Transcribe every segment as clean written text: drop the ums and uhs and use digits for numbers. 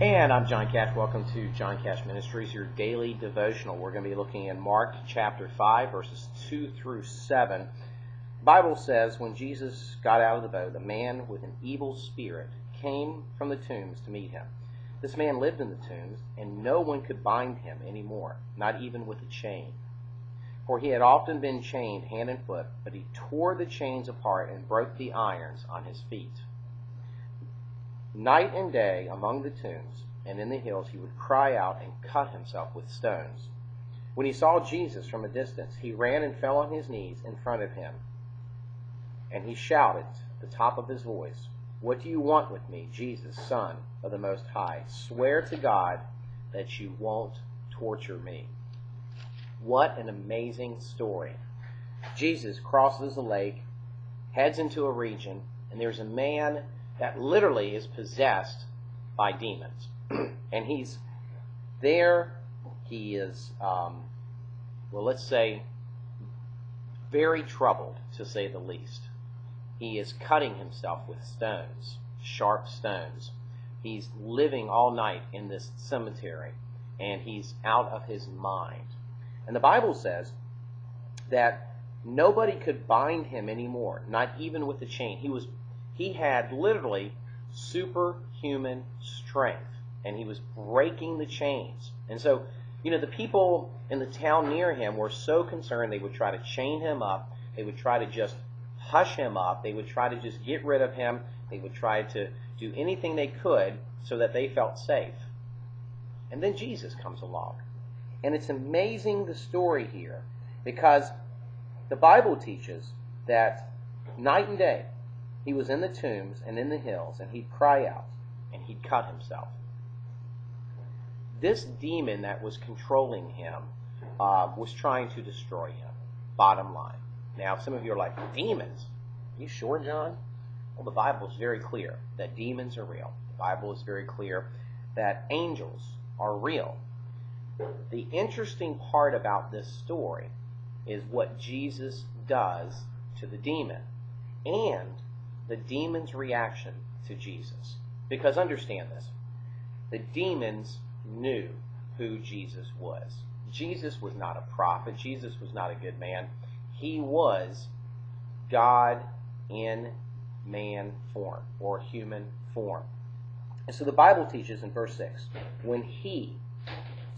And I'm Jon Cash. Welcome to Jon Cash Ministries, your daily devotional. We're going to be looking in Mark chapter 5, verses 2 through 7. The Bible says, when Jesus got out of the boat, a man with an evil spirit came from the tombs to meet him. This man lived in the tombs, and no one could bind him anymore, not even with a chain. For he had often been chained hand and foot, but he tore the chains apart and broke the irons on his feet. Night and day among the tombs and in the hills he would cry out and cut himself with stones. When he saw Jesus from a distance, he ran and fell on his knees in front of him. And he shouted at the top of his voice, "What do you want with me, Jesus, Son of the Most High? Swear to God that you won't torture me." What an amazing story. Jesus crosses the lake, heads into a region, and there's a man that literally is possessed by demons. And he's there. He is, let's say, very troubled, to say the least. He is cutting himself with stones, sharp stones. He's living all night in this cemetery, and he's out of his mind. And the Bible says that nobody could bind him anymore, not even with a chain. He had literally superhuman strength, and he was breaking the chains. And so, the people in the town near him were so concerned they would try to chain him up. They would try to just hush him up. They would try to just get rid of him. They would try to do anything they could so that they felt safe. And then Jesus comes along. And it's amazing, the story here, because the Bible teaches that night and day he was in the tombs and in the hills, and he'd cry out, and he'd cut himself. This demon that was controlling him was trying to destroy him, bottom line. Now, some of you are like, demons? Are you sure, John? Well, the Bible is very clear that demons are real. The Bible is very clear that angels are real. The interesting part about this story is what Jesus does to the demon, and the demon's reaction to Jesus. Because understand this, the demons knew who Jesus was. Jesus was not a prophet. Jesus was not a good man. He was God in man form, or human form. And so the Bible teaches in verse 6, when he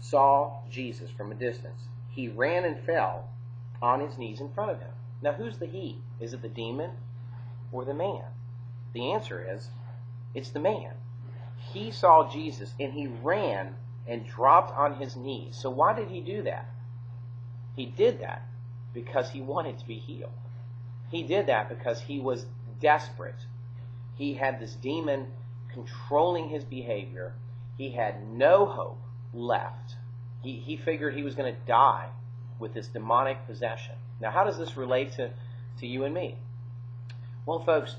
saw Jesus from a distance, he ran and fell on his knees in front of him. Now, who's the he? Is it the demon or the man? The answer is, it's the man. He saw Jesus and he ran and dropped on his knees. So why did he do that? He did that because he wanted to be healed. He did that because he was desperate. He had this demon controlling his behavior. He had no hope left. He figured he was going to die with this demonic possession. Now, how does this relate to you and me? Well, folks,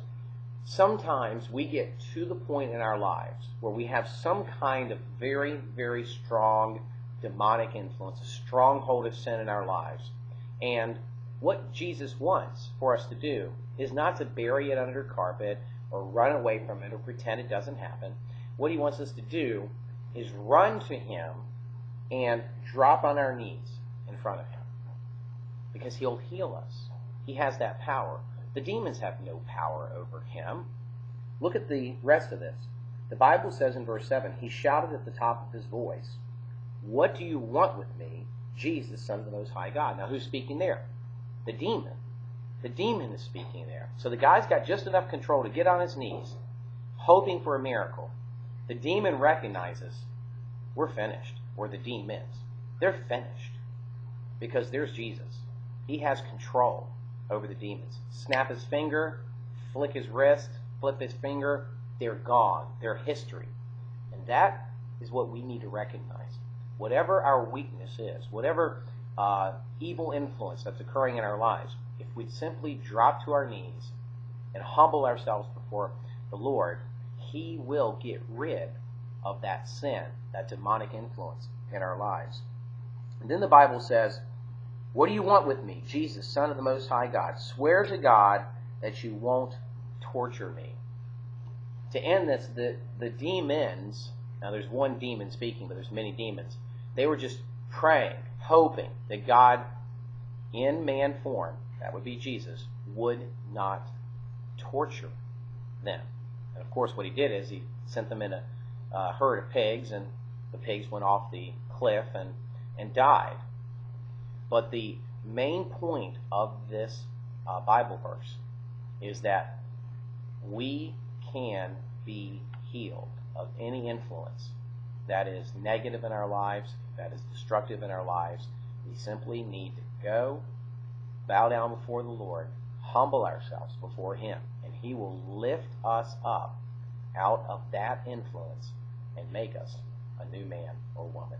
sometimes we get to the point in our lives where we have some kind of very, very strong demonic influence, a stronghold of sin in our lives. And what Jesus wants for us to do is not to bury it under carpet or run away from it or pretend it doesn't happen. What he wants us to do is run to him and drop on our knees in front of him, because he'll heal us. He has that power. The demons have no power over him. Look at the rest of this. The Bible says in verse 7, he shouted at the top of his voice, "What do you want with me, Jesus, Son of the Most High God?" Now, who's speaking there? The demon. The demon is speaking there. So the guy's got just enough control to get on his knees, hoping for a miracle. The demon recognizes, we're finished, or the demons. They're finished, because there's Jesus. He has control over the demons. Snap his finger, flick his wrist, flip his finger, they're gone. They're history. And that is what we need to recognize. Whatever our weakness is, whatever evil influence that's occurring in our lives, if we simply drop to our knees and humble ourselves before the Lord, he will get rid of that sin, that demonic influence in our lives. And then the Bible says, "What do you want with me, Jesus, Son of the Most High God? Swear to God that you won't torture me." To end this, the demons Now there's one demon speaking, but there's many demons. They were just praying, hoping that God, in man form, that would be Jesus, would not torture them. And of course what he did is he sent them in a herd of pigs, and the pigs went off the cliff and died. But the main point of this Bible verse is that we can be healed of any influence that is negative in our lives, that is destructive in our lives. We simply need to go, bow down before the Lord, humble ourselves before Him, and He will lift us up out of that influence and make us a new man or woman.